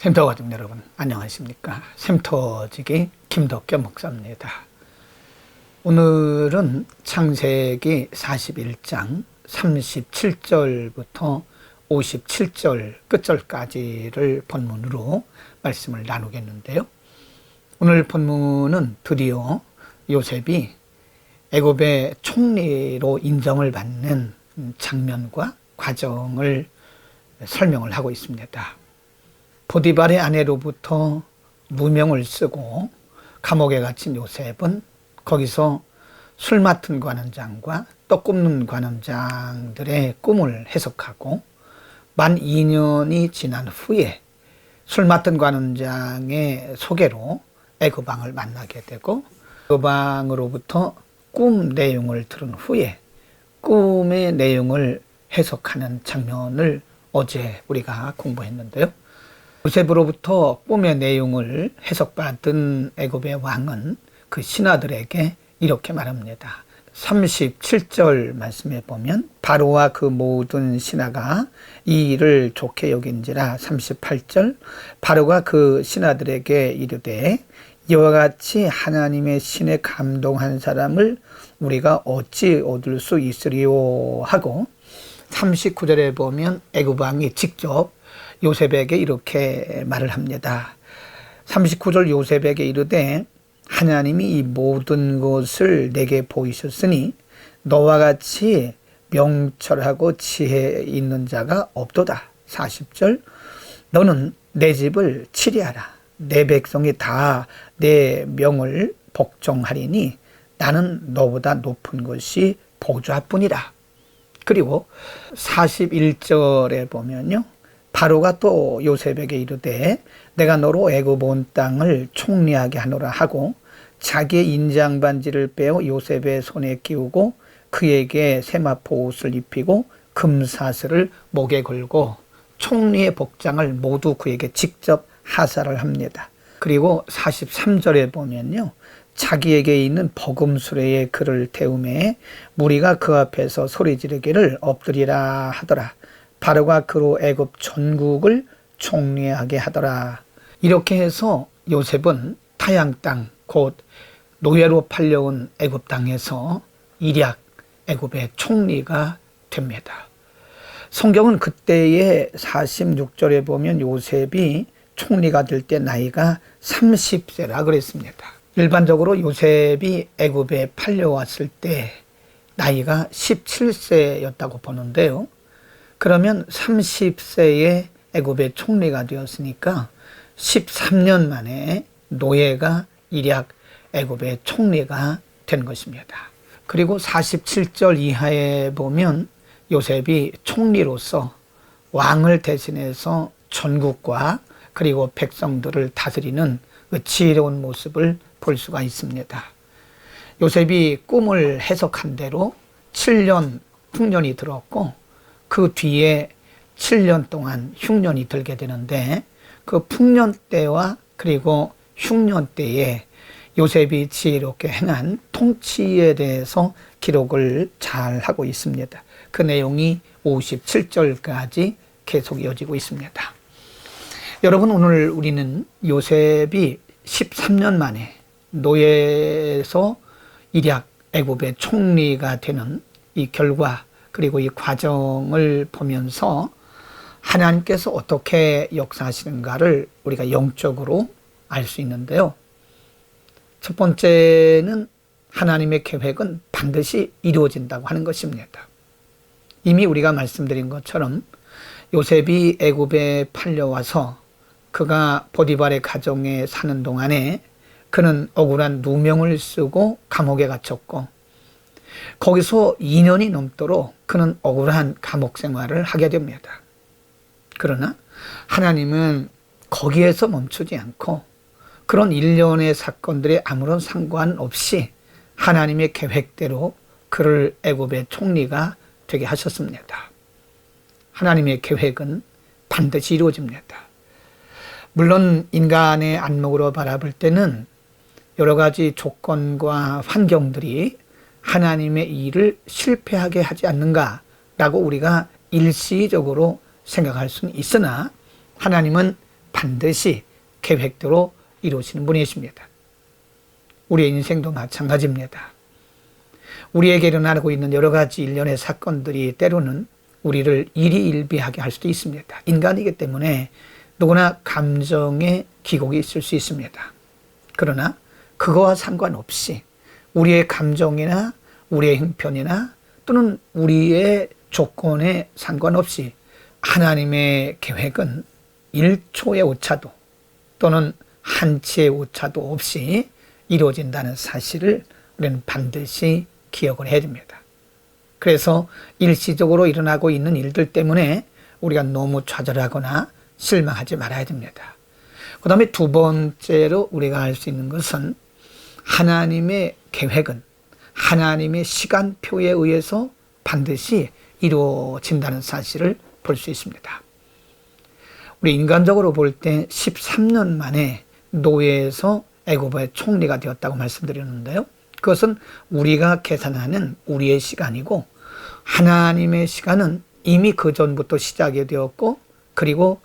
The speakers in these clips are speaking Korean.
샘터 가족 여러분 안녕하십니까? 샘터지기 김덕겸 목사입니다. 오늘은 창세기 41장 37절부터 57절 끝절까지를 본문으로 말씀을 나누겠는데요. 오늘 본문은 드디어 요셉이 애굽의 총리로 인정을 받는 장면과 과정을 설명을 하고 있습니다. 보디발의 아내로부터 누명을 쓰고 감옥에 갇힌 요셉은 거기서 술 맡은 관원장과 떡 굽는 관원장들의 꿈을 해석하고 만 2년이 지난 후에 술 맡은 관원장의 소개로 애굽왕을 만나게 되고 애굽왕으로부터 꿈 내용을 들은 후에 꿈의 내용을 해석하는 장면을 어제 우리가 공부했는데요. 요셉으로부터 꿈의 내용을 해석받은 애굽의 왕은 그 신하들에게 이렇게 말합니다. 37절 말씀에 보면 바로와 그 모든 신하가 이 일을 좋게 여긴지라. 38절 바로가 그 신하들에게 이르되 이와 같이 하나님의 신에 감동한 사람을 우리가 어찌 얻을 수 있으리요 하고, 39절에 보면 애굽 왕이 직접 요셉에게 이렇게 말을 합니다. 39절 요셉에게 이르되 하나님이 이 모든 것을 내게 보이셨으니 너와 같이 명철하고 지혜 있는 자가 없도다. 40절 너는 내 집을 치리하라. 내 백성이 다 내 명을 복종하리니 나는 너보다 높은 것이 보좌뿐이라. 그리고 41절에 보면요, 바로가 또 요셉에게 이르되 내가 너로 애굽 온 땅을 총리하게 하노라 하고 자기의 인장 반지를 빼어 요셉의 손에 끼우고 그에게 세마포 옷을 입히고 금사슬을 목에 걸고 총리의 복장을 모두 그에게 직접 하사를 합니다. 그리고 43절에 보면요, 자기에게 있는 버금수레에 그를 태우매 무리가 그 앞에서 소리 지르기를 엎드리라 하더라. 바로가 그로 애굽 전국을 총리하게 하더라. 이렇게 해서 요셉은 타양 땅, 곧 노예로 팔려온 애굽 땅에서 일약 애굽의 총리가 됩니다. 성경은 그때의 46절에 보면 요셉이 총리가 될 때 나이가 30세라 그랬습니다. 일반적으로 요셉이 애굽에 팔려왔을 때 나이가 17세였다고 보는데요. 그러면 30세에 애굽의 총리가 되었으니까 13년 만에 노예가 일약 애굽의 총리가 된 것입니다. 그리고 47절 이하에 보면 요셉이 총리로서 왕을 대신해서 전국과 그리고 백성들을 다스리는 그 지혜로운 모습을 볼 수가 있습니다. 요셉이 꿈을 해석한 대로 7년 흉년이 들었고 그 뒤에 7년 동안 흉년이 들게 되는데 그 풍년 때와 그리고 흉년 때에 요셉이 지혜롭게 행한 통치에 대해서 기록을 잘 하고 있습니다. 그 내용이 57절까지 계속 이어지고 있습니다. 여러분, 오늘 우리는 요셉이 13년 만에 노예에서 일약 애굽의 총리가 되는 이 결과 그리고 이 과정을 보면서 하나님께서 어떻게 역사하시는가를 우리가 영적으로 알 수 있는데요. 첫 번째는 하나님의 계획은 반드시 이루어진다고 하는 것입니다. 이미 우리가 말씀드린 것처럼 요셉이 애굽에 팔려와서 그가 보디발의 가정에 사는 동안에 그는 억울한 누명을 쓰고 감옥에 갇혔고 거기서 2년이 넘도록 그는 억울한 감옥 생활을 하게 됩니다. 그러나 하나님은 거기에서 멈추지 않고 그런 일련의 사건들에 아무런 상관없이 하나님의 계획대로 그를 애굽의 총리가 되게 하셨습니다. 하나님의 계획은 반드시 이루어집니다. 물론 인간의 안목으로 바라볼 때는 여러 가지 조건과 환경들이 하나님의 일을 실패하게 하지 않는가라고 우리가 일시적으로 생각할 수는 있으나 하나님은 반드시 계획대로 이루시는 분이십니다. 우리의 인생도 마찬가지입니다. 우리에게 일어나고 있는 여러 가지 일련의 사건들이 때로는 우리를 일희일비하게 할 수도 있습니다. 인간이기 때문에 누구나 감정의 기복이 있을 수 있습니다. 그러나 그거와 상관없이 우리의 감정이나 우리의 형편이나 또는 우리의 조건에 상관없이 하나님의 계획은 1초의 오차도 또는 한치의 오차도 없이 이루어진다는 사실을 우리는 반드시 기억을 해야 됩니다. 그래서 일시적으로 일어나고 있는 일들 때문에 우리가 너무 좌절하거나 실망하지 말아야 됩니다. 그 다음에 두 번째로 우리가 알 수 있는 것은 하나님의 계획은 하나님의 시간표에 의해서 반드시 이루어진다는 사실을 볼 수 있습니다. 우리 인간적으로 볼 때 13년 만에 노예에서 애굽의 총리가 되었다고 말씀드렸는데요. 그것은 우리가 계산하는 우리의 시간이고 하나님의 시간은 이미 그 전부터 시작이 되었고 그리고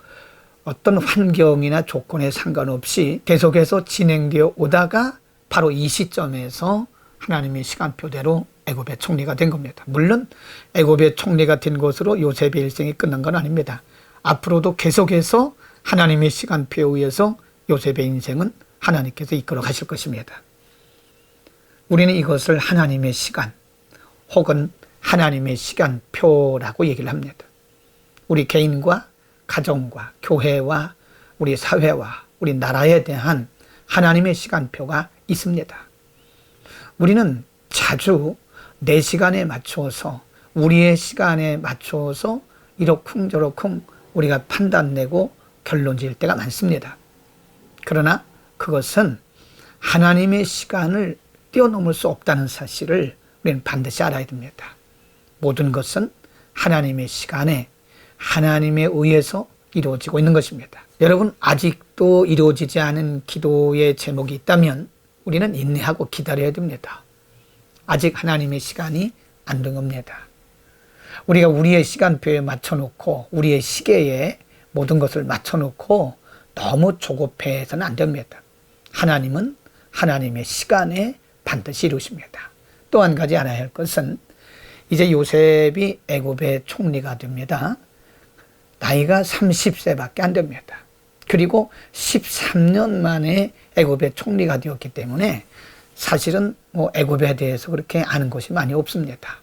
어떤 환경이나 조건에 상관없이 계속해서 진행되어 오다가 바로 이 시점에서 하나님의 시간표대로 애굽의 총리가 된 겁니다. 물론 애굽의 총리가 된 것으로 요셉의 일생이 끝난 건 아닙니다. 앞으로도 계속해서 하나님의 시간표에 의해서 요셉의 인생은 하나님께서 이끌어 가실 것입니다. 우리는 이것을 하나님의 시간 혹은 하나님의 시간표라고 얘기를 합니다. 우리 개인과 가정과 교회와 우리 사회와 우리 나라에 대한 하나님의 시간표가 있습니다. 우리는 자주 내 시간에 맞춰서 우리의 시간에 맞춰서 이러쿵저러쿵 우리가 판단내고 결론 지을 때가 많습니다. 그러나 그것은 하나님의 시간을 뛰어넘을 수 없다는 사실을 우리는 반드시 알아야 됩니다. 모든 것은 하나님의 시간에 하나님에 의해서 이루어지고 있는 것입니다. 여러분, 아직도 이루어지지 않은 기도의 제목이 있다면 우리는 인내하고 기다려야 됩니다. 아직 하나님의 시간이 안 된 겁니다. 우리가 우리의 시간표에 맞춰놓고 우리의 시계에 모든 것을 맞춰놓고 너무 조급해서는 안 됩니다. 하나님은 하나님의 시간에 반드시 이루십니다. 또 한 가지 알아야 할 것은 이제 요셉이 애굽의 총리가 됩니다. 나이가 30세밖에 안 됩니다. 그리고 13년 만에 애굽의 총리가 되었기 때문에 사실은 애굽에 대해서 그렇게 아는 것이 많이 없습니다.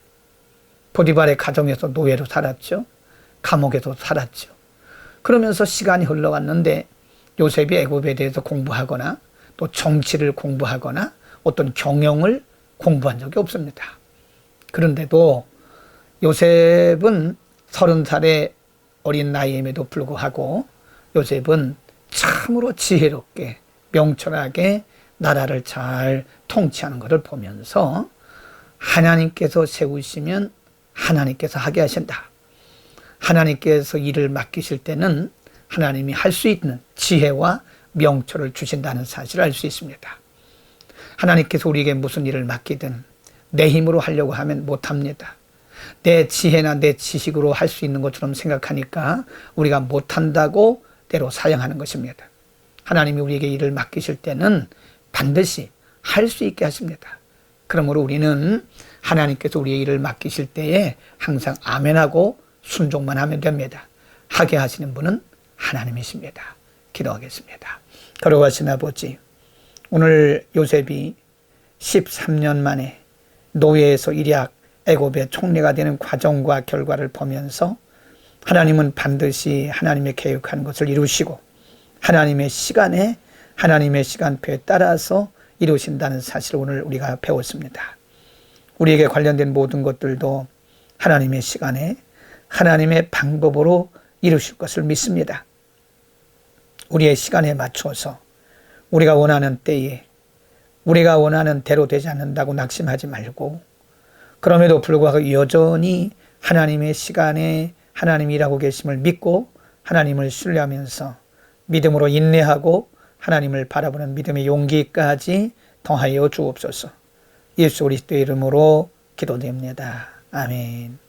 보디발의 가정에서 노예로 살았죠. 감옥에서 살았죠. 그러면서 시간이 흘러왔는데 요셉이 애굽에 대해서 공부하거나 또 정치를 공부하거나 어떤 경영을 공부한 적이 없습니다. 그런데도 요셉은 30살의 어린 나이임에도 불구하고 요셉은 참으로 지혜롭게 명철하게 나라를 잘 통치하는 것을 보면서 하나님께서 세우시면 하나님께서 하게 하신다. 하나님께서 일을 맡기실 때는 하나님이 할 수 있는 지혜와 명철을 주신다는 사실을 알 수 있습니다. 하나님께서 우리에게 무슨 일을 맡기든 내 힘으로 하려고 하면 못합니다. 내 지혜나 내 지식으로 할 수 있는 것처럼 생각하니까 우리가 못한다고 때로 사양하는 것입니다. 하나님이 우리에게 일을 맡기실 때는 반드시 할 수 있게 하십니다. 그러므로 우리는 하나님께서 우리의 일을 맡기실 때에 항상 아멘하고 순종만 하면 됩니다. 하게 하시는 분은 하나님이십니다. 기도하겠습니다. 걸어가신 아버지, 오늘 요셉이 13년 만에 노예에서 일약 애굽의 총리가 되는 과정과 결과를 보면서 하나님은 반드시 하나님의 계획한 것을 이루시고 하나님의 시간에 하나님의 시간표에 따라서 이루신다는 사실을 오늘 우리가 배웠습니다. 우리에게 관련된 모든 것들도 하나님의 시간에 하나님의 방법으로 이루실 것을 믿습니다. 우리의 시간에 맞춰서 우리가 원하는 때에 우리가 원하는 대로 되지 않는다고 낙심하지 말고 그럼에도 불구하고 여전히 하나님의 시간에 하나님이 일하고 계심을 믿고 하나님을 신뢰하면서 믿음으로 인내하고 하나님을 바라보는 믿음의 용기까지 더하여 주옵소서. 예수 그리스도의 이름으로 기도드립니다. 아멘.